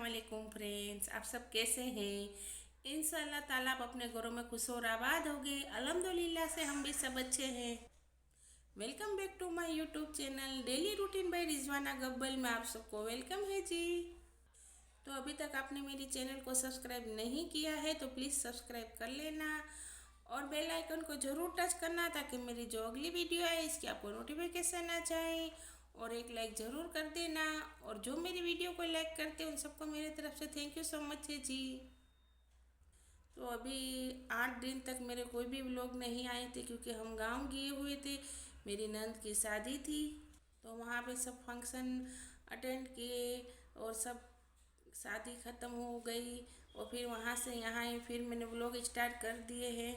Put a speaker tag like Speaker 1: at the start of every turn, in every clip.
Speaker 1: वालेकुम फ्रेंड्स, आप सब कैसे हैं। इंशाल्लाह ताला आप अपने घरों में खुश और आबाद होंगे। अल्हम्दुलिल्लाह से हम भी सब अच्छे हैं। Welcome back to my YouTube channel daily routine by Rizwana गब्बल में आप सबको वेलकम है जी। तो अभी तक आपने मेरी चैनल को सब्सक्राइब नहीं किया है तो प्लीज़ सब्सक्राइब कर लेना और बेल आइकन को ज़रूर टच करना ताकि मेरी जो अगली वीडियो है इसकी आपको नोटिफिकेशन आ जाए। और एक लाइक ज़रूर कर देना। और जो मेरी वीडियो को लाइक करते हैं उन सबको मेरी तरफ से थैंक यू सो मच है जी। तो अभी 8 दिन तक मेरे कोई भी व्लॉग नहीं आए थे क्योंकि हम गांव गए हुए थे। मेरी नंद की शादी थी तो वहाँ पे सब फंक्शन अटेंड किए और सब शादी ख़त्म हो गई। और फिर वहाँ से यहाँ आए फिर मैंने व्लॉग स्टार्ट कर दिए हैं।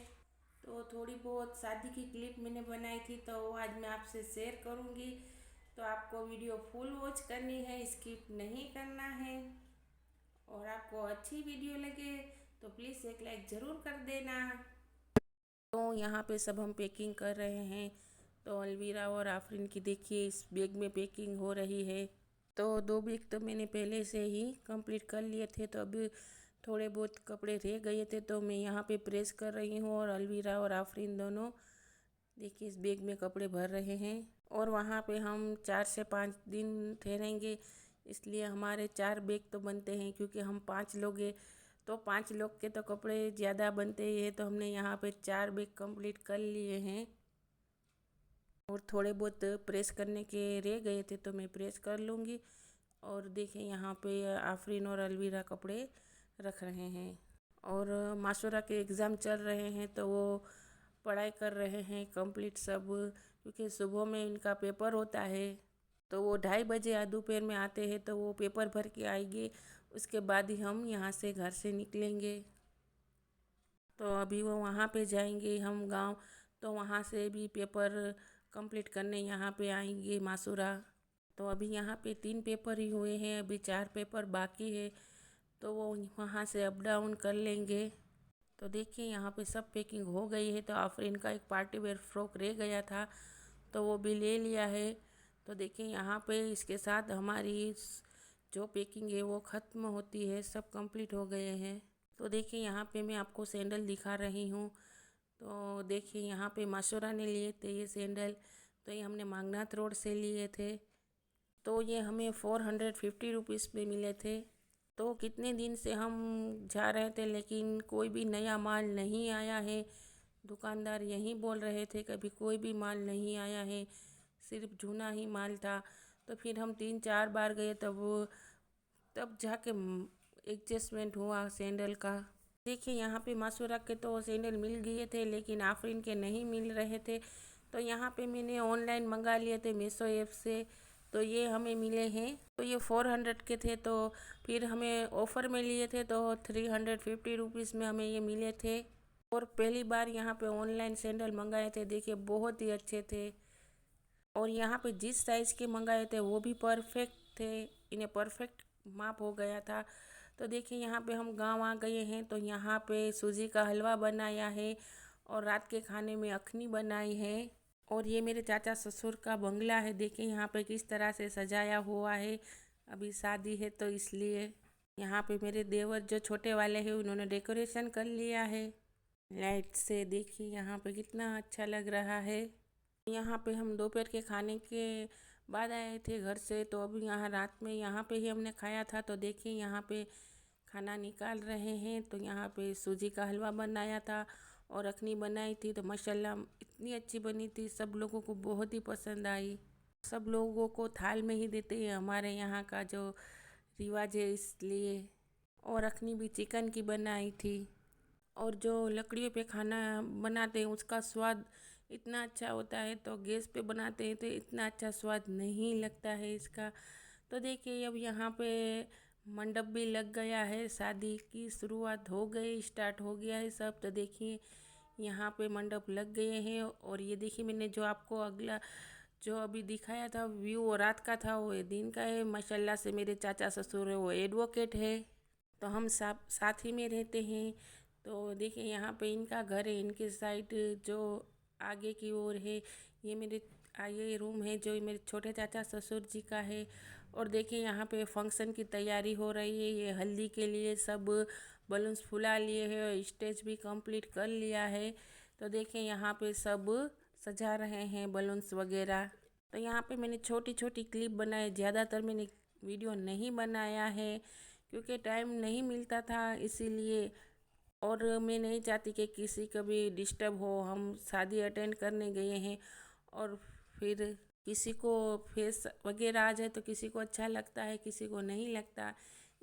Speaker 1: तो थोड़ी बहुत शादी की क्लिप मैंने बनाई थी तो वो आज मैं आपसे शेयर करूँगी। तो आपको वीडियो फुल वॉच करनी है, स्किप नहीं करना है। और आपको अच्छी वीडियो लगे तो प्लीज़ एक लाइक ज़रूर कर देना। तो यहाँ पे सब हम पैकिंग कर रहे हैं। तो अलवीरा और आफरीन की देखिए इस बैग में पैकिंग हो रही है। तो 2 बैग तो मैंने पहले से ही कंप्लीट कर लिए थे तो अभी थोड़े बहुत कपड़े रह गए थे तो मैं यहाँ पे प्रेस कर रही हूँ। और अलवीरा और आफरीन दोनों देखिए इस बैग में कपड़े भर रहे हैं। और वहाँ पे हम 4 से 5 दिन ठहरेंगे इसलिए हमारे 4 बैग तो बनते हैं क्योंकि हम 5 लोग हैं। तो 5 लोग के तो कपड़े ज़्यादा बनते ही है तो हमने यहाँ पे 4 बैग कंप्लीट कर लिए हैं। और थोड़े बहुत प्रेस करने के रह गए थे तो मैं प्रेस कर लूँगी। और देखें यहाँ पे आफरीन और अलवीरा कपड़े रख रहे हैं। और माशूरा के एग्ज़ाम चल रहे हैं तो वो पढ़ाई कर रहे हैं कंप्लीट सब क्योंकि सुबह में इनका पेपर होता है। तो वो 2:30 बजे या दोपहर में आते हैं तो वो पेपर भर के आएंगे। उसके बाद ही हम यहाँ से घर से निकलेंगे। तो अभी वो वहाँ पे जाएंगे हम गांव। तो वहाँ से भी पेपर कंप्लीट करने यहाँ पे आएंगे मासूरा। तो अभी यहाँ पे 3 पेपर ही हुए हैं, अभी 4 पेपर बाकी है। तो वो वहाँ से अप डाउन कर लेंगे। तो देखिए यहाँ पे सब पैकिंग हो गई है। तो आफरीन का एक पार्टी वेयर फ्रॉक रह गया था तो वो भी ले लिया है। तो देखिए यहाँ पे इसके साथ हमारी जो पैकिंग है वो ख़त्म होती है, सब कंप्लीट हो गए हैं। तो देखिए यहाँ पे मैं आपको सैंडल दिखा रही हूँ। तो देखिए यहाँ पे माशूरा ने लिए थे ये सैंडल। तो ये हमने मांगनाथ रोड से लिए थे। तो ये हमें 450 रुपीज़ में मिले थे। तो कितने दिन से हम जा रहे थे लेकिन कोई भी नया माल नहीं आया है। दुकानदार यही बोल रहे थे कभी कोई भी माल नहीं आया है, सिर्फ जूना ही माल था। तो फिर हम 3-4 बार गए तब जाके एडजस्टमेंट हुआ सैंडल का। देखिए यहाँ पे माशूरा के तो सैंडल मिल गए थे लेकिन आफरीन के नहीं मिल रहे थे। तो यहाँ पे मैंने ऑनलाइन मंगा लिए थे मीशो ऐप से। तो ये हमें मिले हैं। तो ये 400 के थे तो फिर हमें ऑफ़र में लिए थे तो 350 रुपीज़ में हमें ये मिले थे। और पहली बार यहाँ पे ऑनलाइन सैंडल मंगाए थे, देखिए बहुत ही अच्छे थे। और यहाँ पे जिस साइज़ के मंगाए थे वो भी परफेक्ट थे, इन्हें परफेक्ट माप हो गया था। तो देखिए यहाँ पे हम गांव आ गए हैं। तो यहाँ पे सूजी का हलवा बनाया है और रात के खाने में अखनी बनाई है। और ये मेरे चाचा ससुर का बंगला है, देखिए यहाँ पे किस तरह से सजाया हुआ है। अभी शादी है तो इसलिए यहाँ पे मेरे देवर जो छोटे वाले हैं उन्होंने डेकोरेशन कर लिया है लाइट से। देखिए यहाँ पे कितना अच्छा लग रहा है। यहाँ पे हम दोपहर के खाने के बाद आए थे घर से तो अभी यहाँ रात में यहाँ पे ही हमने खाया था। तो देखिए यहाँ पे खाना निकाल रहे हैं। तो यहाँ पे सूजी का हलवा बनाया था और अखनी बनाई थी तो माशाल्लाह इतनी अच्छी बनी थी, सब लोगों को बहुत ही पसंद आई। सब लोगों को थाल में ही देते हैं, हमारे यहाँ का जो रिवाज है इसलिए। और अखनी भी चिकन की बनाई थी। और जो लकड़ियों पे खाना बनाते हैं उसका स्वाद इतना अच्छा होता है तो गैस पे बनाते हैं तो इतना अच्छा स्वाद नहीं लगता है इसका। तो देखिए अब यहाँ पे मंडप भी लग गया है, शादी की शुरुआत हो गई, स्टार्ट हो गया है सब। तो देखिए यहाँ पे मंडप लग गए हैं। और ये देखिए मैंने जो आपको अगला जो अभी दिखाया था व्यू वो रात का था, वो दिन का है। माशाल्लाह से मेरे चाचा ससुर है वो एडवोकेट है तो हम साथ ही में रहते हैं। तो देखिए यहाँ पे इनका घर है, इनके साइड जो आगे की ओर है ये मेरे ये रूम है जो मेरे छोटे चाचा ससुर जी का है। और देखिए यहाँ पे फंक्शन की तैयारी हो रही है। ये हल्दी के लिए सब बलून्स फुला लिए हैं और स्टेज भी कंप्लीट कर लिया है। तो देखिए यहाँ पे सब सजा रहे हैं बलून्स वगैरह। तो यहाँ पे मैंने छोटी छोटी क्लिप बनाए, ज़्यादातर मैंने वीडियो नहीं बनाया है क्योंकि टाइम नहीं मिलता था इसीलिए। और मैं नहीं चाहती कि किसी का भी डिस्टर्ब हो। हम शादी अटेंड करने गए हैं और फिर किसी को फेस वगैरह आ जाए तो किसी को अच्छा लगता है, किसी को नहीं लगता।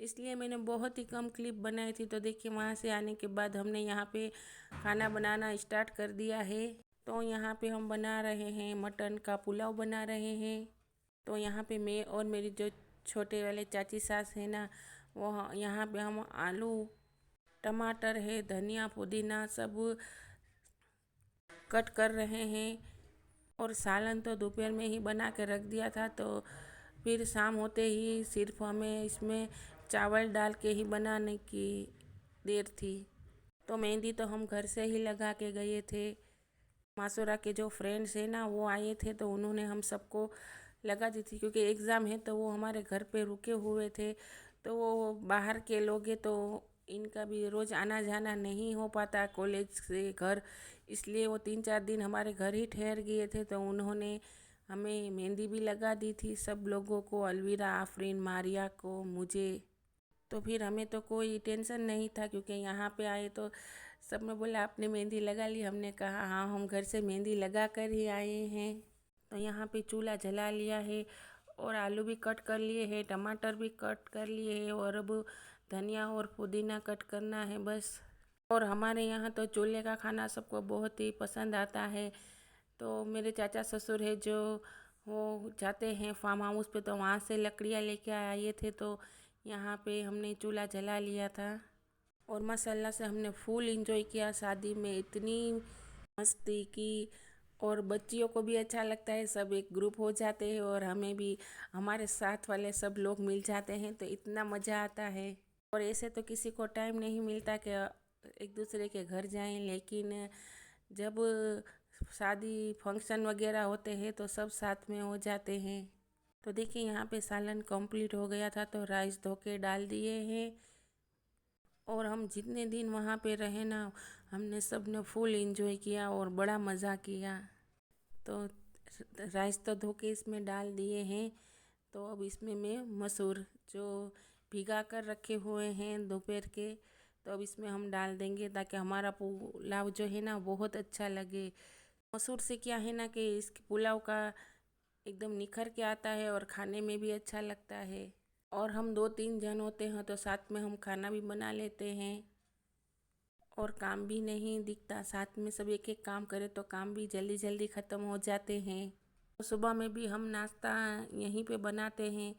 Speaker 1: इसलिए मैंने बहुत ही कम क्लिप बनाई थी। तो देखिए वहाँ से आने के बाद हमने यहाँ पे खाना बनाना स्टार्ट कर दिया है। तो यहाँ पे हम बना रहे हैं मटन का पुलाव बना रहे हैं। तो यहाँ पे मैं और मेरी जो छोटे वाले चाची सास है ना, वो यहाँ पे हम आलू टमाटर है, धनिया पुदीना सब कट कर रहे हैं। और सालन तो दोपहर में ही बना के रख दिया था, तो फिर शाम होते ही सिर्फ हमें इसमें चावल डाल के ही बनाने की देर थी। तो मेहंदी तो हम घर से ही लगा के गए थे। मासूरा के जो फ्रेंड्स हैं ना, वो आए थे तो उन्होंने हम सबको लगा दी थी क्योंकि एग्ज़ाम है तो वो हमारे घर पे रुके हुए थे। तो वो बाहर के लोग हैं तो इनका भी रोज़ आना जाना नहीं हो पाता कॉलेज से घर, इसलिए वो 3-4 दिन हमारे घर ही ठहर गए थे। तो उन्होंने हमें मेहंदी भी लगा दी थी सब लोगों को, अलविरा, आफरीन, मारिया को, मुझे। तो फिर हमें तो कोई टेंशन नहीं था क्योंकि यहाँ पे आए तो सब ने बोला आपने मेहंदी लगा ली। हमने कहा हाँ, हम घर से मेहंदी लगा कर ही आए हैं। तो यहाँ पे चूल्हा जला लिया है और आलू भी कट कर लिए हैं, टमाटर भी कट कर लिए हैं और अब धनिया और पुदीना कट करना है बस। और हमारे यहाँ तो चूल्हे का खाना सबको बहुत ही पसंद आता है। तो मेरे चाचा ससुर है जो वो जाते हैं फार्म हाउस पे, तो वहाँ से लकड़ियाँ लेके आए थे। तो यहाँ पे हमने चूल्हा जला लिया था और माशाल्लाह से हमने फुल इंजॉय किया। शादी में इतनी मस्ती की और बच्चियों को भी अच्छा लगता है, सब एक ग्रुप हो जाते हैं और हमें भी हमारे साथ वाले सब लोग मिल जाते हैं तो इतना मज़ा आता है। और ऐसे तो किसी को टाइम नहीं मिलता कि एक दूसरे के घर जाएं, लेकिन जब शादी फंक्शन वगैरह होते हैं तो सब साथ में हो जाते हैं। तो देखिए यहाँ पे सालन कंप्लीट हो गया था तो राइस धो के डाल दिए हैं। और हम जितने दिन वहाँ पे रहे ना, हमने सब ने फुल इंजॉय किया और बड़ा मज़ा किया। तो राइस तो धो के इसमें डाल दिए हैं। तो अब इसमें मैं मसूर जो भिगा कर रखे हुए हैं दोपहर के, तो अब इसमें हम डाल देंगे ताकि हमारा पुलाव जो है ना बहुत अच्छा लगे। मसूर से क्या है ना कि इस पुलाव का एकदम निखर के आता है और खाने में भी अच्छा लगता है। और हम 2-3 जन होते हैं तो साथ में हम खाना भी बना लेते हैं और काम भी नहीं दिखता। साथ में सब एक एक काम करें तो काम भी जल्दी जल्दी ख़त्म हो जाते हैं। तो सुबह में भी हम नाश्ता यहीं पे बनाते हैं।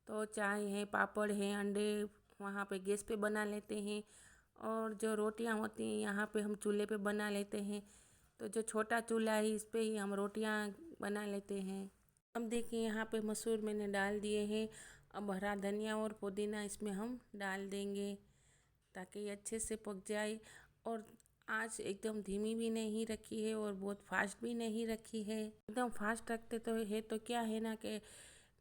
Speaker 1: तो चाय है, पापड़ है, अंडे वहाँ पे गैस पे बना लेते हैं और जो रोटियां होती हैं यहाँ पे हम चूल्हे पे बना लेते हैं। तो जो छोटा चूल्हा है इस पे ही हम रोटियां बना लेते हैं। अब देखिए यहाँ पे मसूर मैंने डाल दिए हैं। अब हरा धनिया और पुदीना इसमें हम डाल देंगे ताकि ये अच्छे से पक जाए। और आँच एकदम धीमी भी नहीं रखी है और बहुत फास्ट भी नहीं रखी है। एकदम फास्ट रखते तो क्या है ना कि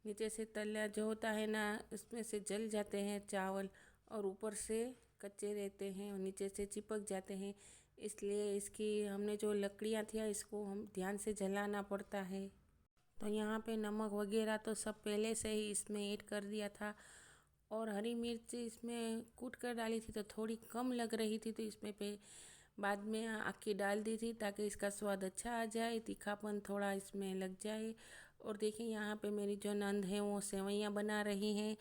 Speaker 1: नीचे से तला जो होता है ना उसमें से जल जाते हैं चावल और ऊपर से कच्चे रहते हैं और नीचे से चिपक जाते हैं। इसलिए इसकी हमने जो लकड़ियाँ थी इसको हम ध्यान से जलाना पड़ता है। तो यहाँ पे नमक वगैरह तो सब पहले से ही इसमें ऐड कर दिया था और हरी मिर्च इसमें कूट कर डाली थी तो थोड़ी कम लग रही थी, तो इसमें पे बाद में आखी डाल दी थी ताकि इसका स्वाद अच्छा आ जाए, तीखापन थोड़ा इसमें लग जाए। और देखिए यहाँ पे मेरी जो नंद है वो सेवइयाँ बना रही हैं।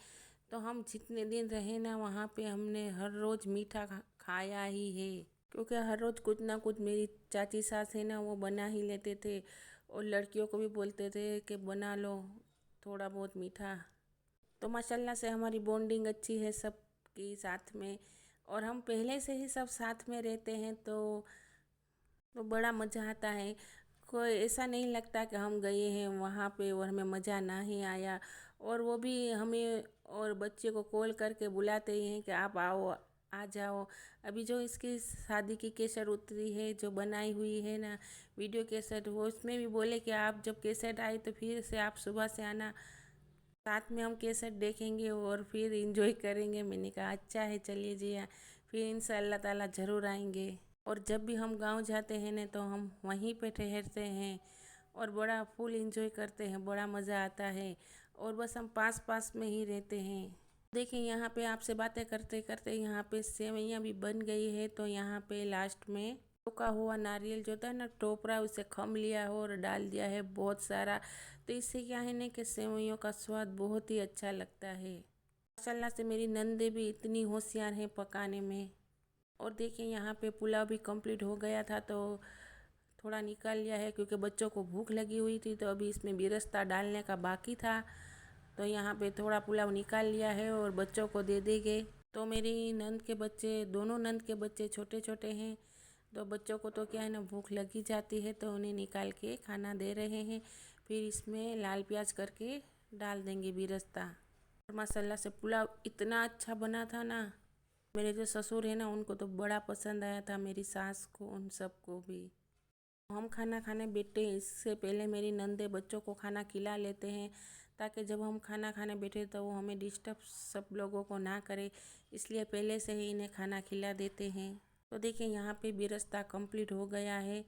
Speaker 1: तो हम जितने दिन रहे ना वहाँ पे हमने हर रोज़ मीठा खाया ही है क्योंकि हर रोज़ कुछ ना कुछ मेरी चाची सास है ना वो बना ही लेते थे और लड़कियों को भी बोलते थे कि बना लो थोड़ा बहुत मीठा। तो माशाल्लाह से हमारी बॉन्डिंग अच्छी है सबकी साथ में और हम पहले से ही सब साथ में रहते हैं तो बड़ा मज़ा आता है। कोई ऐसा नहीं लगता कि हम गए हैं वहाँ पे और हमें मज़ा ना ही आया। और वो भी हमें और बच्चे को कॉल करके बुलाते ही हैं कि आप आओ, आ जाओ। अभी जो इसकी शादी की कैसेट उतरी है, जो बनाई हुई है ना वीडियो कैसेट, वो उसमें भी बोले कि आप जब कैसेट आई तो फिर से आप सुबह से आना, साथ में हम कैसेट देखेंगे और फिर इंजॉय करेंगे। मैंने कहा अच्छा है, चलिए जी, फिर इंशाअल्लाह ताला ज़रूर आएंगे। और जब भी हम गांव जाते हैं ना तो हम वहीं पे ठहरते हैं और बड़ा फुल इंजॉय करते हैं, बड़ा मज़ा आता है। और बस हम पास पास में ही रहते हैं। देखिए यहाँ पे आपसे बातें करते करते यहाँ पे सेवइयाँ भी बन गई है। तो यहाँ पे लास्ट में टोका हुआ नारियल जो था ना, टोपरा, उसे खम लिया हो और डाल दिया है बहुत सारा। तो इससे क्या है ना कि सेवइयों का स्वाद बहुत ही अच्छा लगता है। माशाल्लाह से मेरी नंदे भी इतनी होशियार हैं पकाने में। और देखिए यहाँ पे पुलाव भी कंप्लीट हो गया था तो थोड़ा निकाल लिया है, क्योंकि बच्चों को भूख लगी हुई थी तो अभी इसमें बिरस्ता डालने का बाकी था। तो यहाँ पे थोड़ा पुलाव निकाल लिया है और बच्चों को दे देंगे। तो मेरी नंद के बच्चे, दोनों नंद के बच्चे छोटे छोटे हैं, तो बच्चों को तो क्या है ना भूख लगी जाती है, तो उन्हें निकाल के खाना दे रहे हैं। फिर इसमें लाल प्याज करके डाल देंगे बिरस्ता। और माशाल्लाह से पुलाव इतना अच्छा बना था ना, मेरे जो ससुर है ना उनको तो बड़ा पसंद आया था, मेरी सास को, उन सबको भी। हम खाना खाने बैठे इससे पहले मेरी नंदे बच्चों को खाना खिला लेते हैं, ताकि जब हम खाना खाने बैठे तो वो हमें डिस्टर्ब सब लोगों को ना करे, इसलिए पहले से ही इन्हें खाना खिला देते हैं। तो देखिए यहाँ पे बिरस्ता कंप्लीट हो गया है।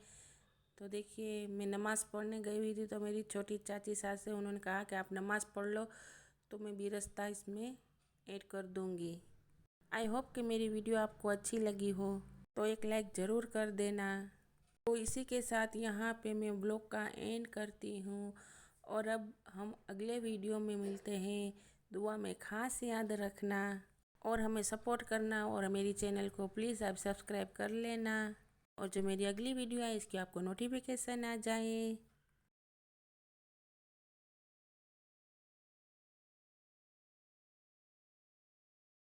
Speaker 1: तो देखिए मैं नमाज़ पढ़ने गई हुई थी तो मेरी छोटी चाची सास है, उन्होंने कहा कि आप नमाज़ पढ़ लो तो मैं बिरस्ता इसमें ऐड कर दूँगी। आई होप कि मेरी वीडियो आपको अच्छी लगी हो, तो एक लाइक ज़रूर कर देना। तो इसी के साथ यहाँ पे मैं ब्लॉग का एंड करती हूँ और अब हम अगले वीडियो में मिलते हैं। दुआ में खास याद रखना और हमें सपोर्ट करना, और मेरी चैनल को प्लीज़ आप सब्सक्राइब कर लेना, और जो मेरी अगली वीडियो है इसकी आपको नोटिफिकेशन आ जाए।